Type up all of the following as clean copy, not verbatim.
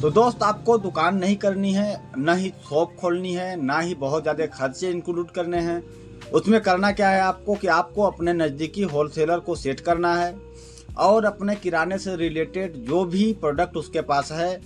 तो दोस्त आपको दुकान नहीं करनी है, ना ही शॉप खोलनी है, ना ही बहुत ज़्यादा खर्चे इंक्लूड करने हैं। उसमें करना क्या है आपको कि आपको अपने नज़दीकी होलसेलर को सेट करना है और अपने किराने से रिलेटेड जो भी प्रोडक्ट उसके पास है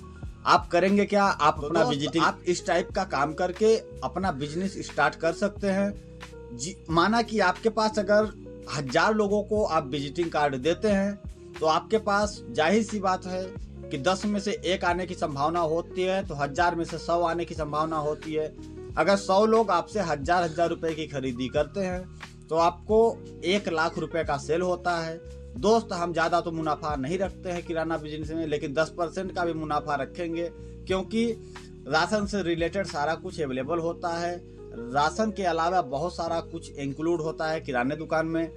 आप करेंगे क्या, आप अपना विजिटिंग आप इस टाइप का काम करके अपना बिजनेस स्टार्ट कर सकते हैं। माना कि आपके पास अगर 1000 लोगों को आप विजिटिंग कार्ड देते हैं तो आपके पास जाहिर सी बात है कि 10 में से 1 आने की संभावना होती है, तो 1000 में से 100 आने की संभावना होती है। अगर 100 लोग आपसे 1000 रुपए की खरीदी करते हैं तो आपको 1 लाख रुपए का सेल होता है। दोस्त हम ज़्यादा तो मुनाफा नहीं रखते हैं किराना बिजनेस में, लेकिन 10% का भी मुनाफा रखेंगे क्योंकि राशन से रिलेटेड सारा कुछ अवेलेबल होता है। राशन के अलावा बहुत सारा कुछ इंक्लूड होता है किराने दुकान में।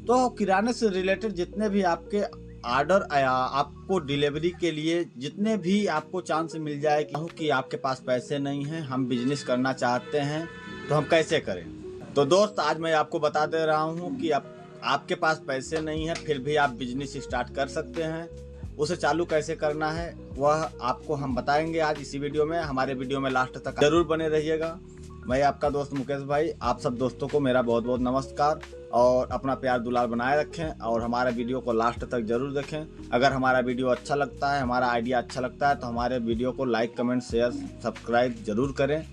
तो किराने से रिलेटेड जितने भी आपके ऑर्डर आया, आपको डिलीवरी के लिए जितने भी आपको चांस मिल जाए कि आपके पास पैसे नहीं हैं, हम बिजनेस करना चाहते हैं तो हम कैसे करें। तो दोस्त आज मैं आपको बता दे रहा हूं कि आपके पास पैसे नहीं है फिर भी आप बिजनेस स्टार्ट कर सकते हैं। उसे चालू कैसे करना है वह आपको हम बताएंगे आज इसी वीडियो में। हमारे वीडियो में लास्ट तक जरूर बने रहिएगा। मैं आपका दोस्त मुकेश भाई, आप सब दोस्तों को मेरा बहुत बहुत नमस्कार और अपना प्यार दुलार बनाए रखें और हमारे वीडियो को लास्ट तक जरूर देखें। अगर हमारा वीडियो अच्छा लगता है, हमारा आइडिया अच्छा लगता है तो हमारे वीडियो को लाइक, कमेंट, शेयर, सब्सक्राइब जरूर करें।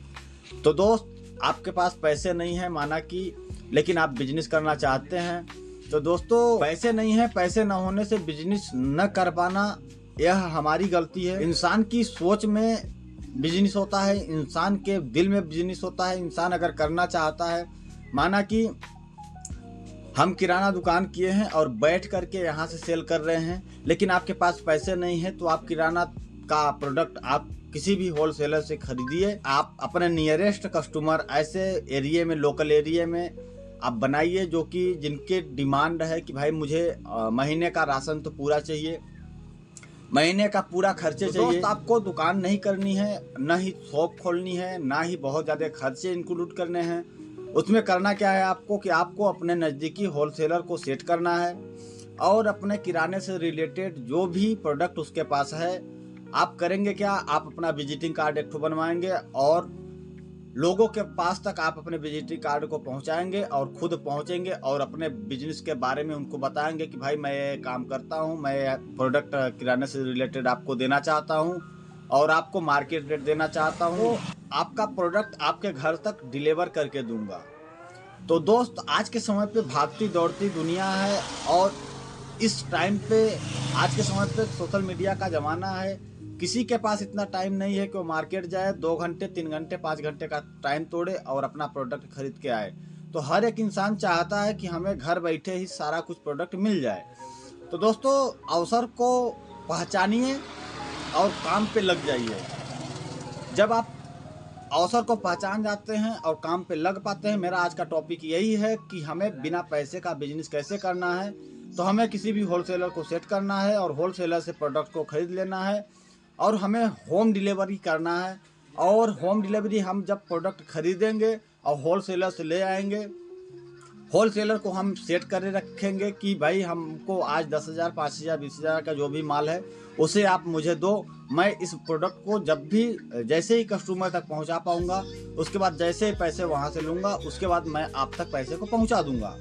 तो दोस्त आपके पास पैसे नहीं है माना कि, लेकिन आप बिजनेस करना चाहते हैं तो दोस्तों पैसे नहीं है, पैसे न होने से बिजनेस न कर पाना यह हमारी गलती है। इंसान की सोच में बिजनेस होता है, इंसान के दिल में बिजनेस होता है। इंसान अगर करना चाहता है, माना कि हम किराना दुकान किए हैं और बैठ करके यहाँ से सेल कर रहे हैं, लेकिन आपके पास पैसे नहीं है तो आप किराना का प्रोडक्ट आप किसी भी होलसेलर से खरीदिए। आप अपने नियरेस्ट कस्टमर ऐसे एरिया में, लोकल एरिया में आप बनाइए जो कि जिनके डिमांड है कि भाई मुझे महीने का राशन तो पूरा चाहिए, महीने का पूरा खर्चे चाहिए। दोस्त आपको दुकान नहीं करनी है, ना ही शॉप खोलनी है, ना ही बहुत ज़्यादा खर्चे इंक्लूड करने हैं। उसमें करना क्या है आपको कि आपको अपने नज़दीकी होलसेलर को सेट करना है और अपने किराने से रिलेटेड जो भी प्रोडक्ट उसके पास है आप करेंगे क्या, आप अपना विजिटिंग कार्ड एक ठो बनवाएंगे और लोगों के पास तक आप अपने विजिटिंग कार्ड को पहुंचाएंगे और खुद पहुंचेंगे और अपने बिजनेस के बारे में उनको बताएंगे कि भाई मैं ये काम करता हूं, मैं प्रोडक्ट किराने से रिलेटेड आपको देना चाहता हूं और आपको मार्केट रेट देना चाहता हूं, आपका प्रोडक्ट आपके घर तक डिलीवर करके दूंगा। तो दोस्त आज के समय पे भागती दौड़ती दुनिया है और इस टाइम पे आज के समय पे सोशल मीडिया का ज़माना है। किसी के पास इतना टाइम नहीं है कि वो मार्केट जाए, 2 घंटे 3 घंटे 5 घंटे का टाइम तोड़े और अपना प्रोडक्ट खरीद के आए। तो हर एक इंसान चाहता है कि हमें घर बैठे ही सारा कुछ प्रोडक्ट मिल जाए। तो दोस्तों अवसर को पहचानिए और काम पे लग जाइए। जब आप अवसर को पहचान जाते हैं और काम पे लग पाते हैं, मेरा आज का टॉपिक यही है कि हमें बिना पैसे का बिजनेस कैसे करना है। तो हमें किसी भी होलसेलर को सेट करना है और होलसेलर से प्रोडक्ट को खरीद लेना है और हमें होम डिलीवरी करना है। और होम डिलीवरी हम जब प्रोडक्ट खरीदेंगे और होलसेलर से ले आएंगे, होलसेलर को हम सेट कर रखेंगे कि भाई हमको आज 10,000, 5,000, 20,000 का जो भी माल है उसे आप मुझे दो। मैं इस प्रोडक्ट को जब भी जैसे ही कस्टमर तक पहुंचा पाऊंगा, उसके बाद जैसे ही पैसे वहां से लूँगा उसके बाद मैं आप तक पैसे को पहुंचा दूंगा।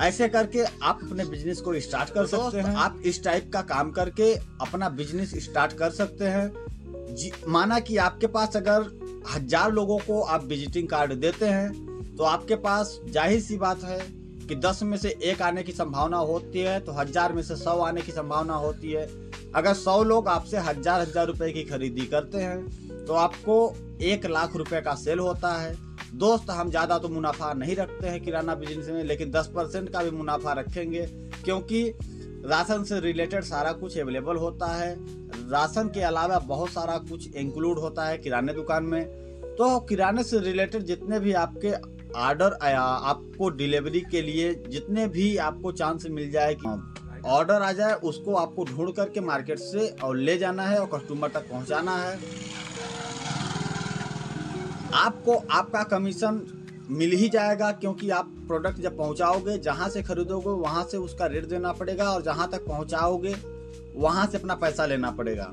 ऐसे करके आप अपने बिजनेस को स्टार्ट कर सकते हैं। आप इस टाइप का काम करके अपना बिजनेस स्टार्ट कर सकते हैं। माना कि आपके पास अगर 1000 लोगों को आप विजिटिंग कार्ड देते हैं तो आपके पास जाहिर सी बात है कि 10 में से 1 आने की संभावना होती है, तो 1000 में से 100 आने की संभावना होती है। अगर 100 लोग आपसे 1000 रुपए की खरीदी करते हैं तो आपको 1 लाख रुपए का सेल होता है। दोस्त हम ज़्यादा तो मुनाफा नहीं रखते हैं किराना बिजनेस में, लेकिन 10% का भी मुनाफा रखेंगे क्योंकि राशन से रिलेटेड सारा कुछ अवेलेबल होता है। राशन के अलावा बहुत सारा कुछ इंक्लूड होता है किराने दुकान में। तो किराने से रिलेटेड जितने भी आपके ऑर्डर आया, आपको डिलीवरी के लिए जितने भी आपको चांस मिल जाए कि ऑर्डर आ जाए, उसको आपको ढूंढ करके मार्केट से और ले जाना है और कस्टमर तक पहुंचाना है। आपको आपका कमीशन मिल ही जाएगा क्योंकि आप प्रोडक्ट जब पहुंचाओगे, जहां से खरीदोगे वहां से उसका रेट देना पड़ेगा और जहां तक पहुंचाओगे वहाँ से अपना पैसा लेना पड़ेगा।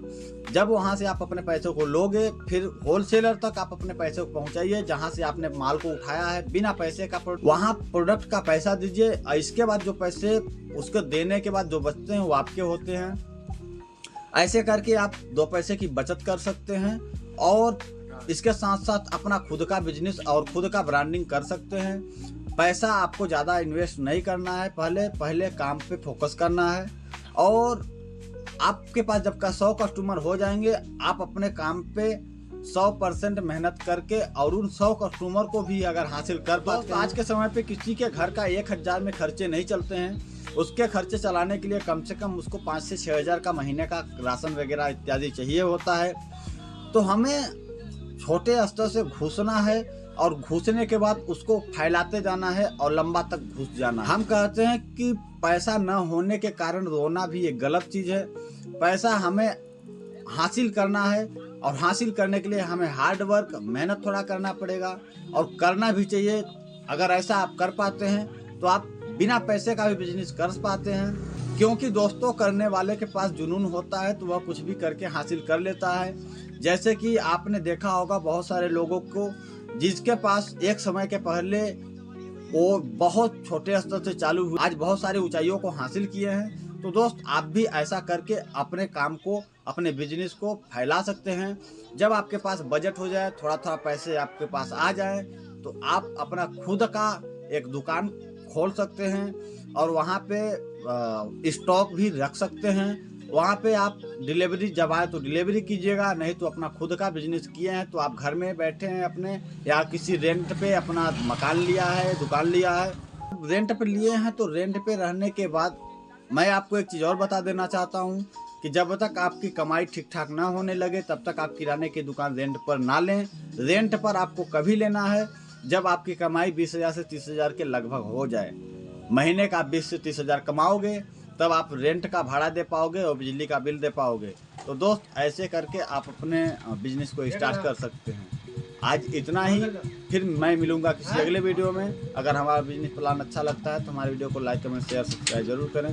जब वहाँ से आप अपने पैसों को लोगे, फिर होलसेलर तक आप अपने पैसे को पहुँचाइए जहाँ से आपने माल को उठाया है, बिना पैसे का वहाँ प्रोडक्ट का पैसा दीजिए। इसके बाद जो पैसे उसको देने के बाद जो बचते हैं वो आपके होते हैं। ऐसे करके आप 2 पैसे की बचत कर सकते हैं और इसके साथ साथ अपना खुद का बिजनेस और खुद का ब्रांडिंग कर सकते हैं। पैसा आपको ज़्यादा इन्वेस्ट नहीं करना है, पहले काम पे फोकस करना है। और आपके पास जब का 100 कस्टमर हो जाएंगे, आप अपने काम पे 100% मेहनत करके और उन 100 कस्टमर को भी अगर हासिल कर पाते हैं। आज के समय पे किसी के घर का 1000 में खर्चे नहीं चलते हैं। उसके खर्चे चलाने के लिए कम से कम उसको 5 से 6 हज़ार का महीने का राशन वगैरह इत्यादि चाहिए होता है। तो हमें छोटे स्तर से घुसना है और घुसने के बाद उसको फैलाते जाना है और लंबा तक घुस जाना है। हम कहते हैं कि पैसा न होने के कारण रोना भी एक गलत चीज़ है। पैसा हमें हासिल करना है और हासिल करने के लिए हमें हार्ड वर्क, मेहनत थोड़ा करना पड़ेगा और करना भी चाहिए। अगर ऐसा आप कर पाते हैं तो आप बिना पैसे का भी बिजनेस कर पाते हैं, क्योंकि दोस्तों करने वाले के पास जुनून होता है तो वह कुछ भी करके हासिल कर लेता है। जैसे कि आपने देखा होगा बहुत सारे लोगों को जिसके पास एक समय के पहले वो बहुत छोटे स्तर से चालू हुए, आज बहुत सारी ऊंचाइयों को हासिल किए हैं। तो दोस्त आप भी ऐसा करके अपने काम को, अपने बिजनेस को फैला सकते हैं। जब आपके पास बजट हो जाए, थोड़ा थोड़ा पैसे आपके पास आ जाए, तो आप अपना खुद का एक दुकान खोल सकते हैं और वहाँ पे स्टॉक भी रख सकते हैं। वहाँ पे आप डिलीवरी जब आए तो डिलीवरी कीजिएगा, नहीं तो अपना खुद का बिजनेस किए हैं तो आप घर में बैठे हैं अपने, या किसी रेंट पे अपना मकान लिया है, दुकान लिया है, रेंट पे लिए हैं। तो रेंट पे रहने के बाद मैं आपको एक चीज़ और बता देना चाहता हूँ कि जब तक आपकी कमाई ठीक ठाक ना होने लगे तब तक आप किराने की दुकान रेंट पर ना लें। रेंट पर आपको कभी लेना है जब आपकी कमाई 20,000 से 30,000 के लगभग हो जाए। महीने का 20 से 30,000 कमाओगे तब आप रेंट का भाड़ा दे पाओगे और बिजली का बिल दे पाओगे। तो दोस्त ऐसे करके आप अपने बिजनेस को स्टार्ट कर सकते हैं। आज इतना ही, फिर मैं मिलूंगा किसी अगले वीडियो में। अगर हमारा बिजनेस प्लान अच्छा लगता है तो हमारे वीडियो को लाइक, कमेंट, शेयर, सब्सक्राइब जरूर करें।